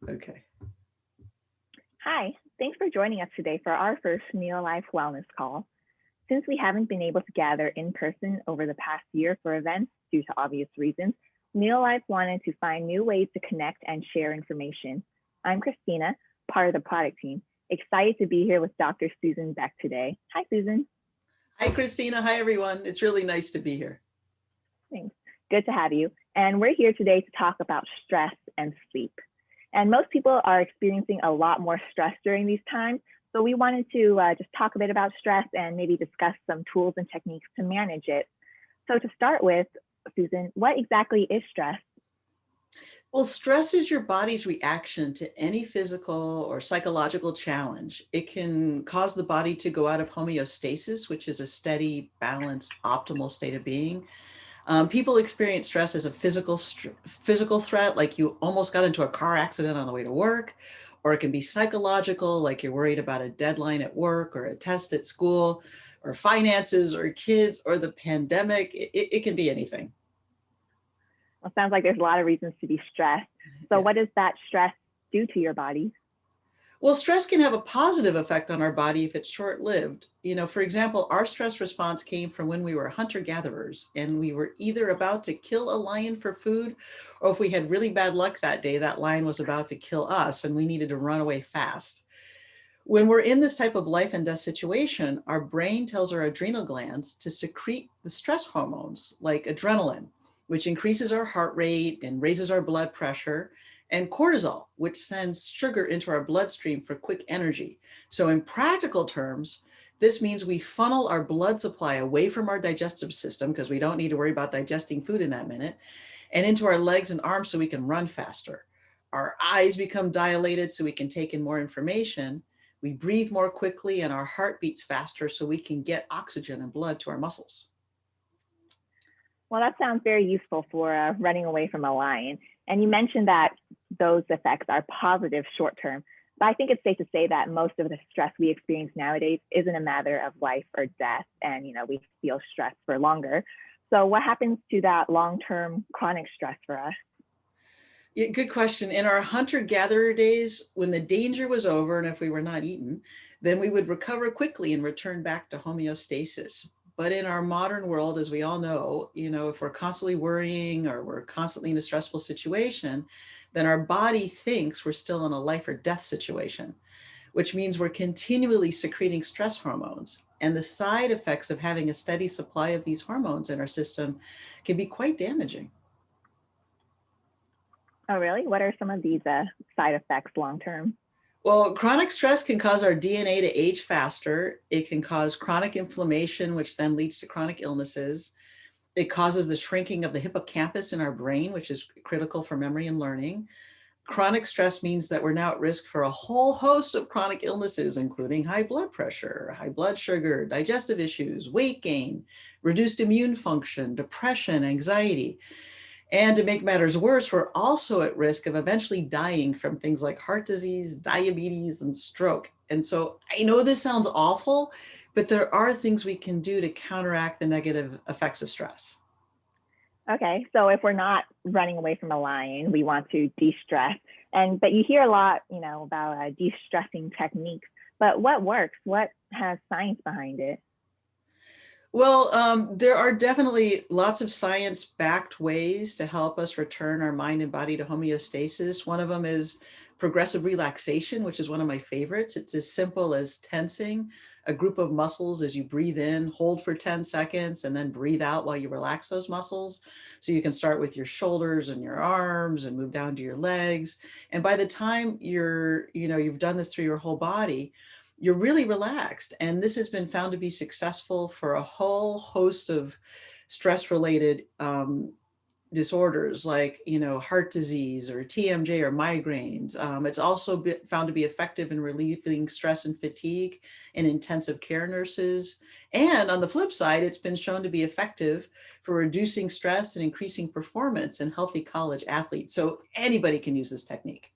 Okay. Hi, thanks for joining us today for our first Neolife Wellness call. Since we haven't been able to gather in person over the past year for events due to obvious reasons, Neolife wanted to find new ways to connect and share information. I'm Christina, part of the product team, excited to be here with Dr. Susan Beck today. Hi, Susan. Hi, Christina. Hi, everyone. It's really nice to be here. Thanks. Good to have you. And we're here today to talk about stress and sleep. And most people are experiencing a lot more stress during these times. So we wanted to just talk a bit about stress and maybe discuss some tools and techniques to manage it. So to start with, Susan, what exactly is stress? Well, stress is your body's reaction to any physical or psychological challenge. It can cause the body to go out of homeostasis, which is a steady, balanced, optimal state of being. People experience stress as a physical threat, like you almost got into a car accident on the way to work, or it can be psychological, like you're worried about a deadline at work or a test at school, or finances, or kids, or the pandemic. It can be anything. Well, it sounds like there's a lot of reasons to be stressed. So Yeah. what does that stress do to your body? Well, stress can have a positive effect on our body if it's short lived. For example, our stress response came from when we were hunter gatherers and we were either about to kill a lion for food, or if we had really bad luck that day, that lion was about to kill us and we needed to run away fast. When we're in this type of life and death situation, our brain tells our adrenal glands to secrete the stress hormones like adrenaline, which increases our heart rate and raises our blood pressure, and cortisol, which sends sugar into our bloodstream for quick energy. So, in practical terms, this means we funnel our blood supply away from our digestive system because we don't need to worry about digesting food in that minute, and into our legs and arms so we can run faster. Our eyes become dilated so we can take in more information. We breathe more quickly and our heart beats faster so we can get oxygen and blood to our muscles. Well, that sounds very useful for running away from a lion. And you mentioned that those effects are positive short term. But I think it's safe to say that most of the stress we experience nowadays isn't a matter of life or death. And, we feel stressed for longer. So, what happens to that long term chronic stress for us? Yeah, good question. In our hunter gatherer days, when the danger was over and if we were not eaten, then we would recover quickly and return back to homeostasis. But in our modern world, as we all know, if we're constantly worrying or we're constantly in a stressful situation, then our body thinks we're still in a life or death situation, which means we're continually secreting stress hormones. And the side effects of having a steady supply of these hormones in our system can be quite damaging. Oh, really? What are some of these side effects long term? Well, chronic stress can cause our DNA to age faster. It can cause chronic inflammation, which then leads to chronic illnesses. It causes the shrinking of the hippocampus in our brain, which is critical for memory and learning. Chronic stress means that we're now at risk for a whole host of chronic illnesses, including high blood pressure, high blood sugar, digestive issues, weight gain, reduced immune function, depression, anxiety. And to make matters worse, we're also at risk of eventually dying from things like heart disease, diabetes, and stroke. And so I know this sounds awful, but there are things we can do to counteract the negative effects of stress. Okay, so if we're not running away from a lion, we want to de-stress. But you hear a lot, about de-stressing techniques. But what works? What has science behind it? Well, there are definitely lots of science backed ways to help us return our mind and body to homeostasis. One of them is progressive relaxation, which is one of my favorites. It's as simple as tensing a group of muscles as you breathe in, hold for 10 seconds, and then breathe out while you relax those muscles. So you can start with your shoulders and your arms and move down to your legs. And by the time you've done this through your whole body, you're really relaxed. And this has been found to be successful for a whole host of stress related disorders like, heart disease or TMJ or migraines. It's also been found to be effective in relieving stress and fatigue in intensive care nurses. And on the flip side, it's been shown to be effective for reducing stress and increasing performance in healthy college athletes. So anybody can use this technique.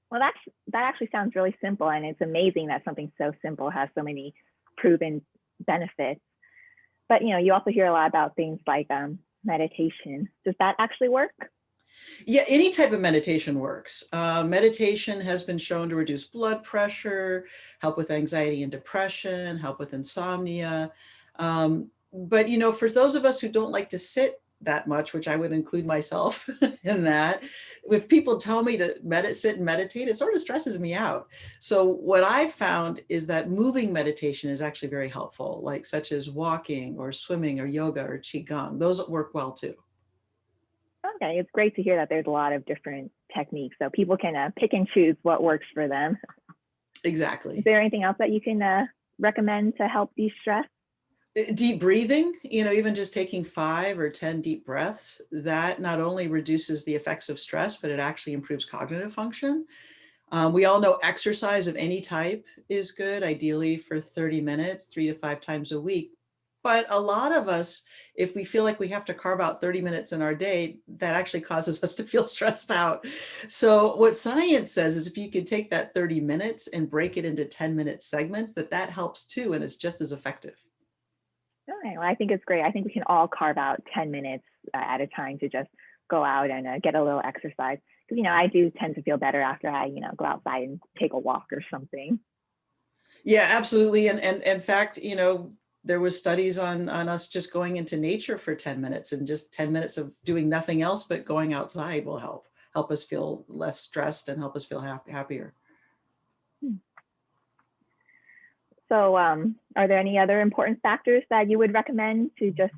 Well, that actually sounds really simple, and it's amazing that something so simple has so many proven benefits. But you also hear a lot about things like meditation. Does that actually work? Yeah, any type of meditation works. Meditation has been shown to reduce blood pressure, help with anxiety and depression, help with insomnia. But for those of us who don't like to sit that much, which I would include myself in that, if people tell me to sit and meditate, it sort of stresses me out. So what I've found is that moving meditation is actually very helpful, like such as walking or swimming or yoga or qigong. Those work well too. Okay, it's great to hear that there's a lot of different techniques, so people can pick and choose what works for them. Is Exactly. there anything else that you can recommend to help de-stress? Deep breathing, even just taking 5 or 10 deep breaths, that not only reduces the effects of stress, but it actually improves cognitive function. We all know exercise of any type is good, ideally for 30 minutes, 3 to 5 times a week. But a lot of us, if we feel like we have to carve out 30 minutes in our day, that actually causes us to feel stressed out. So what science says is if you could take that 30 minutes and break it into 10-minute segments, that helps too, and it's just as effective. Okay, well, I think it's great. I think we can all carve out 10 minutes at a time to just go out and get a little exercise. Because, I do tend to feel better after I, go outside and take a walk or something. Yeah, absolutely. And in fact, there was studies on us just going into nature for 10 minutes, and just 10 minutes of doing nothing else but going outside will help us feel less stressed and help us feel happier. Hmm. So, are there any other important factors that you would recommend to just,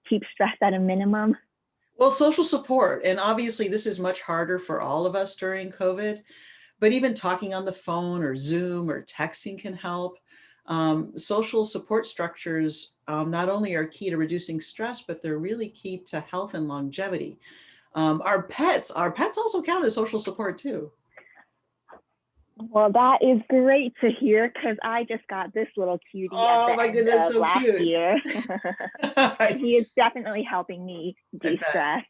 keep stress at a minimum? Well, social support, and obviously this is much harder for all of us during COVID, but even talking on the phone or Zoom or texting can help. Social support structures not only are key to reducing stress, but they're really key to health and longevity. Our pets also count as social support too. Well, that is great to hear because I just got this little cutie at Oh the my end goodness, of so last cute. year. I, He is definitely helping me I bet. de-stress.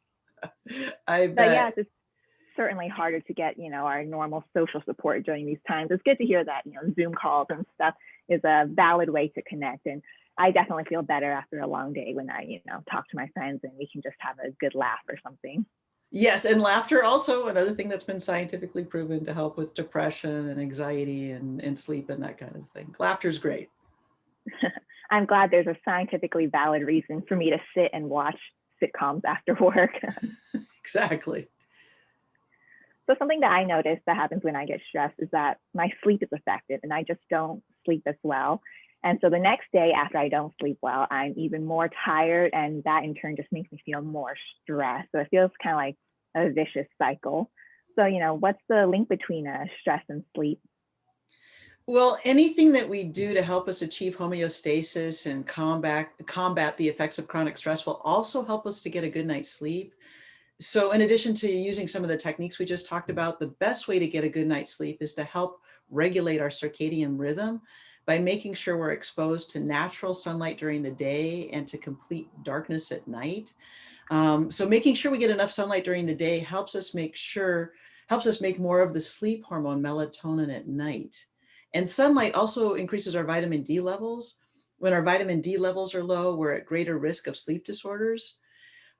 I But yes, bet. it's certainly harder to get, our normal social support during these times. It's good to hear that, Zoom calls and stuff is a valid way to connect. And I definitely feel better after a long day when I, talk to my friends and we can just have a good laugh or something. Yes, and laughter also another thing that's been scientifically proven to help with depression and anxiety and sleep and that kind of thing. Laughter is great. I'm glad there's a scientifically valid reason for me to sit and watch sitcoms after work. Exactly. So something that I notice that happens when I get stressed is that my sleep is affected and I just don't sleep as well. And so the next day after I don't sleep well, I'm even more tired, and that in turn just makes me feel more stressed. So it feels kind of like a vicious cycle. So, what's the link between stress and sleep? Well, anything that we do to help us achieve homeostasis and combat the effects of chronic stress will also help us to get a good night's sleep. So in addition to using some of the techniques we just talked about, the best way to get a good night's sleep is to help regulate our circadian rhythm by making sure we're exposed to natural sunlight during the day and to complete darkness at night. So making sure we get enough sunlight during the day helps us make more of the sleep hormone melatonin at night. And sunlight also increases our vitamin D levels. When our vitamin D levels are low, we're at greater risk of sleep disorders.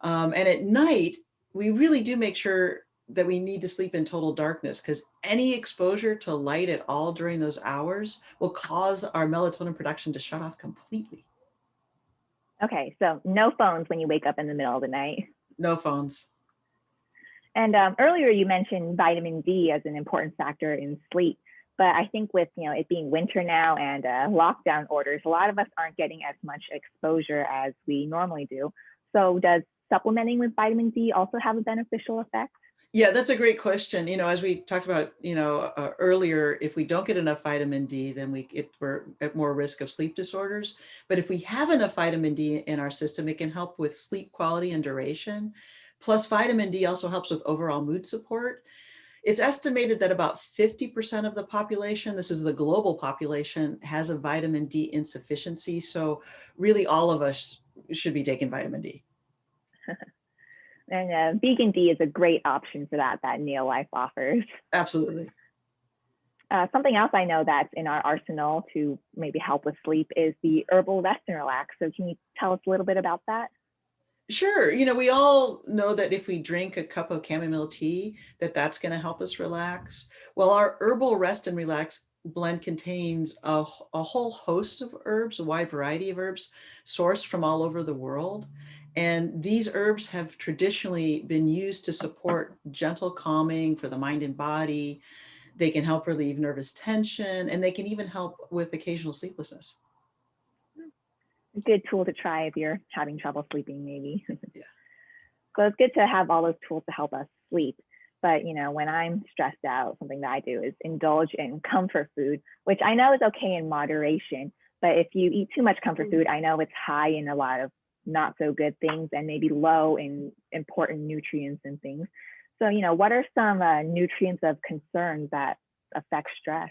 And at night, we really do make sure that we need to sleep in total darkness, because any exposure to light at all during those hours will cause our melatonin production to shut off completely. Okay, so no phones when you wake up in the middle of the night. No phones. And earlier you mentioned vitamin D as an important factor in sleep. But I think with it being winter now and lockdown orders, a lot of us aren't getting as much exposure as we normally do. So does supplementing with vitamin D also have a beneficial effect? Yeah, that's a great question. As we talked about, earlier, if we don't get enough vitamin D, then we're at more risk of sleep disorders. But if we have enough vitamin D in our system, it can help with sleep quality and duration. Plus, vitamin D also helps with overall mood support. It's estimated that about 50% of the population, this is the global population, has a vitamin D insufficiency. So really all of us should be taking vitamin D. And vegan D is a great option for that Neolife offers. Absolutely. Something else I know that's in our arsenal to maybe help with sleep is the herbal rest and relax. So can you tell us a little bit about that? Sure. You know, we all know that if we drink a cup of chamomile tea, that's going to help us relax. Well, our herbal rest and relax blend contains a whole host of herbs, a wide variety of herbs sourced from all over the world. And these herbs have traditionally been used to support gentle calming for the mind and body. They can help relieve nervous tension, and they can even help with occasional sleeplessness. A good tool to try if you're having trouble sleeping, maybe. Yeah. So it's good to have all those tools to help us sleep. But when I'm stressed out, something that I do is indulge in comfort food, which I know is okay in moderation. But if you eat too much comfort food, I know it's high in a lot of not so good things and maybe low in important nutrients and things. So, what are some nutrients of concern that affect stress?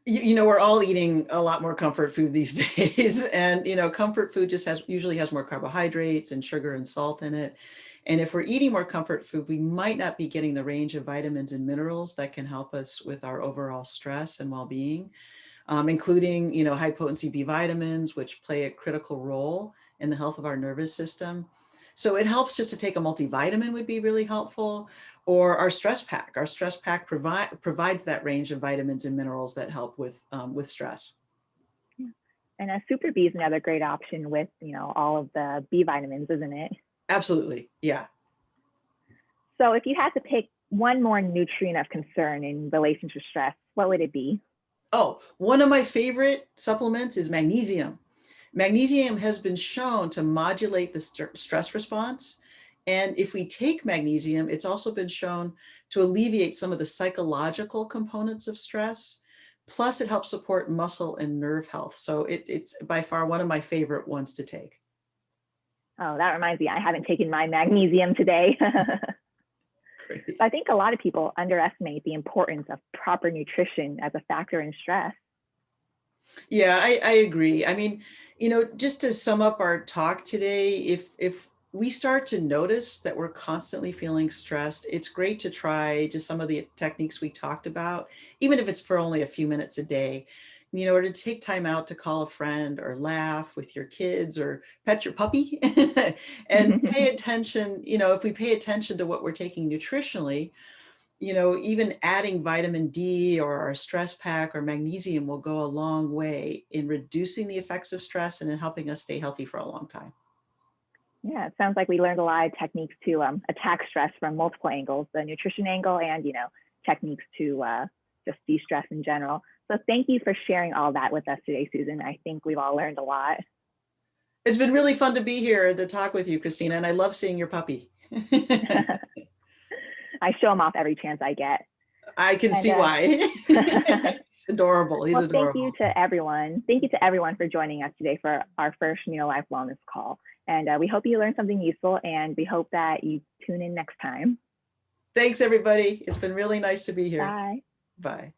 We're all eating a lot more comfort food these days. And, comfort food just usually has more carbohydrates and sugar and salt in it. And if we're eating more comfort food, we might not be getting the range of vitamins and minerals that can help us with our overall stress and well-being, including, high potency B vitamins, which play a critical role in the health of our nervous system. So it helps just to take a multivitamin would be really helpful, or our stress pack. Our stress pack provides that range of vitamins and minerals that help with stress. Yeah. And a Super B is another great option with, all of the B vitamins, isn't it? Absolutely. Yeah. So if you had to pick one more nutrient of concern in relation to stress, what would it be? Oh, one of my favorite supplements is magnesium. Magnesium has been shown to modulate the stress response. And if we take magnesium, it's also been shown to alleviate some of the psychological components of stress. Plus, it helps support muscle and nerve health. So it's by far one of my favorite ones to take. Oh, that reminds me, I haven't taken my magnesium today. Great. I think a lot of people underestimate the importance of proper nutrition as a factor in stress. Yeah, I agree. I mean, just to sum up our talk today, if we start to notice that we're constantly feeling stressed, it's great to try just some of the techniques we talked about, even if it's for only a few minutes a day. Or to take time out to call a friend or laugh with your kids or pet your puppy and pay attention. If we pay attention to what we're taking nutritionally, even adding vitamin D or our stress pack or magnesium will go a long way in reducing the effects of stress and in helping us stay healthy for a long time. Yeah, it sounds like we learned a lot of techniques to attack stress from multiple angles, the nutrition angle and, techniques to just de-stress in general. So thank you for sharing all that with us today, Susan. I think we've all learned a lot. It's been really fun to be here to talk with you, Christina, and I love seeing your puppy. I show him off every chance I get. I can see why. He's adorable. He's adorable. Thank you to everyone. Thank you to everyone for joining us today for our first Neolife Wellness call. And we hope you learned something useful, and we hope that you tune in next time. Thanks, everybody. It's been really nice to be here. Bye. Bye.